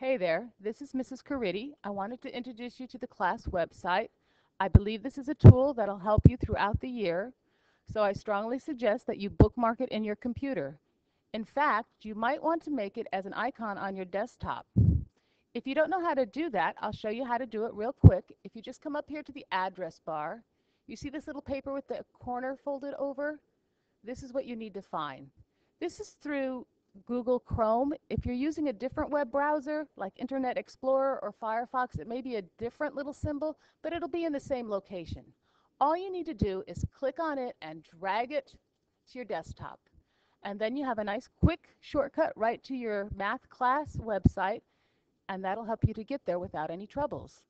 Hey there, this is Mrs. Cariddi. I wanted to introduce you to the class website. I believe this is a tool that'll help you throughout the year, so I strongly suggest that you bookmark it in your computer. In fact, you might want to make it as an icon on your desktop. If you don't know how to do that, I'll show you how to do it real quick. If you just come up here to the address bar, you see this little paper with the corner folded over? This is what you need to find. This is through Google Chrome. If you're using a different web browser like Internet Explorer or Firefox, it may be a different little symbol, but it'll be in the same location. All you need to do is click on it and drag it to your desktop. And then you have a nice quick shortcut right to your math class website, and that'll help you to get there without any troubles.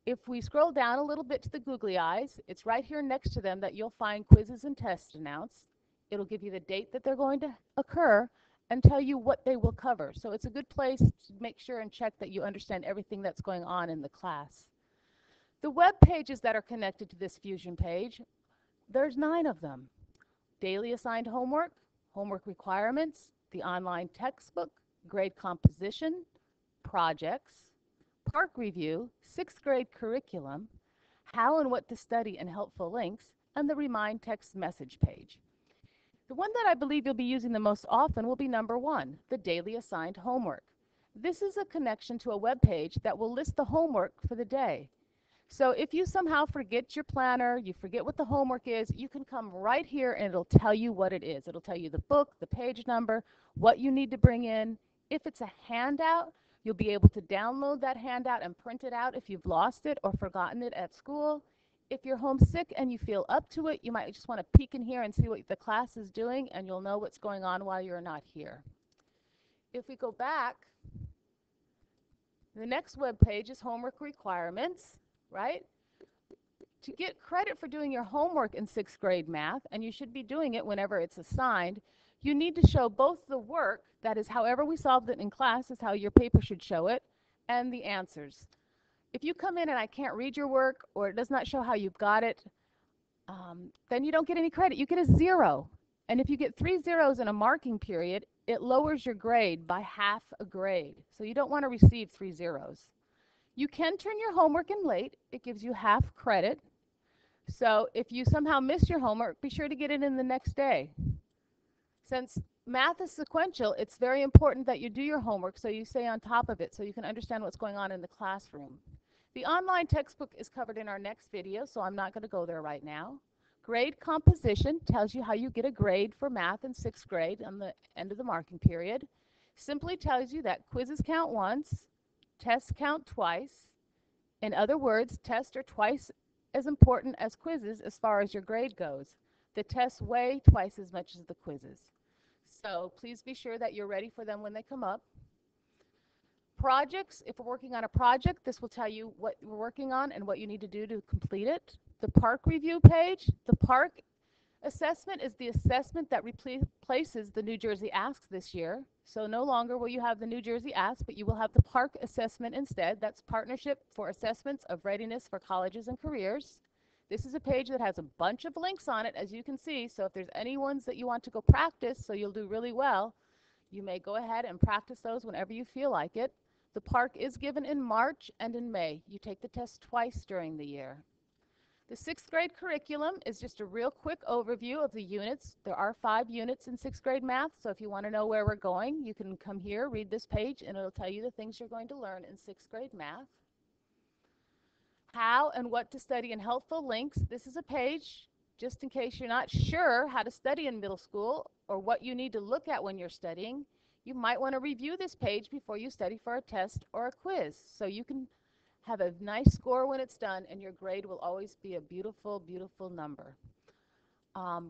If we scroll down a little bit to the googly eyes, it's right here next to them that you'll find quizzes and tests announced. It'll give you the date that they're going to occur and tell you what they will cover. So it's a good place to make sure and check that you understand everything that's going on in the class. The web pages that are connected to this Fusion page, there's 9 of them. Daily assigned homework, homework requirements, the online textbook, grade composition, projects, park review, 6th grade curriculum, how and what to study and helpful links, and the remind text message page. The one that I believe you'll be using the most often will be number 1, the daily assigned homework. This is a connection to a web page that will list the homework for the day. So if you somehow forget your planner, you forget what the homework is, you can come right here and it'll tell you what it is. It'll tell you the book, the page number, what you need to bring in. If it's a handout, you'll be able to download that handout and print it out if you've lost it or forgotten it at school. If you're homesick and you feel up to it, you might just want to peek in here and see what the class is doing, and you'll know what's going on while you're not here. If we go back, the next web page is homework requirements, right? To get credit for doing your homework in 6th grade math, and you should be doing it whenever it's assigned, you need to show both the work, that is however we solved it in class is how your paper should show it, and the answers. If you come in and I can't read your work or it does not show how you've got it, then you don't get any credit. You get a 0. And if you get 3 zeros in a marking period, it lowers your grade by half a grade. So you don't want to receive 3 zeros. You can turn your homework in late. It gives you half credit. So if you somehow miss your homework, be sure to get it in the next day. Since math is sequential, it's very important that you do your homework so you stay on top of it so you can understand what's going on in the classroom. The online textbook is covered in our next video, so I'm not going to go there right now. Grade composition tells you how you get a grade for math in 6th grade on the end of the marking period. Simply tells you that quizzes count once, tests count twice. In other words, tests are twice as important as quizzes as far as your grade goes. The tests weigh twice as much as the quizzes. So please be sure that you're ready for them when they come up. Projects, if we're working on a project, this will tell you what we're working on and what you need to do to complete it. The park review page, the park assessment is the assessment that replaces the New Jersey Ask this year. So no longer will you have the New Jersey Ask, but you will have the park assessment instead. That's Partnership for Assessments of Readiness for Colleges and Careers. This is a page that has a bunch of links on it, as you can see. So if there's any ones that you want to go practice so you'll do really well, you may go ahead and practice those whenever you feel like it. The park is given in March and in May. You take the test twice during the year. The 6th grade curriculum is just a real quick overview of the units. There are 5 units in 6th grade math, so if you want to know where we're going, you can come here, read this page, and it'll tell you the things you're going to learn in 6th grade math. How and what to study in helpful links. This is a page just in case you're not sure how to study in middle school or what you need to look at when you're studying. You might want to review this page before you study for a test or a quiz so you can have a nice score when it's done, and your grade will always be a beautiful, beautiful number.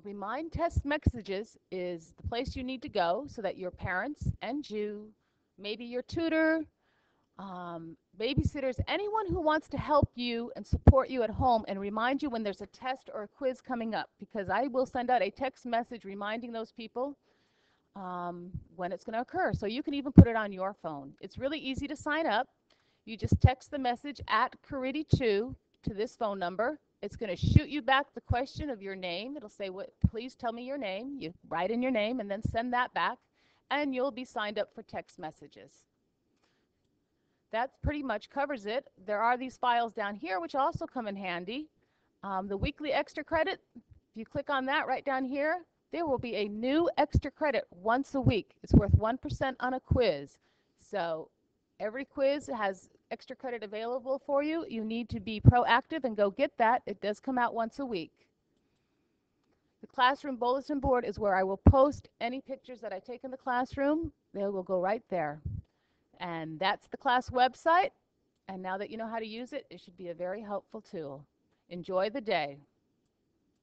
Remind test messages is the place you need to go so that your parents and you, maybe your tutor, babysitters, anyone who wants to help you and support you at home and remind you when there's a test or a quiz coming up, because I will send out a text message reminding those people when it's going to occur. So you can even put it on your phone. It's really easy to sign up. You just text the message at Cariddi2 to this phone number. It's going to shoot you back the question of your name. It'll say, please tell me your name. You write in your name and then send that back, and you'll be signed up for text messages. That pretty much covers it. There are these files down here which also come in handy. The weekly extra credit, if you click on that right down here, there will be a new extra credit once a week. It's worth 1% on a quiz. So every quiz has extra credit available for you. You need to be proactive and go get that. It does come out once a week. The classroom bulletin board is where I will post any pictures that I take in the classroom. They will go right there. And that's the class website. And now that you know how to use it, it should be a very helpful tool. Enjoy the day.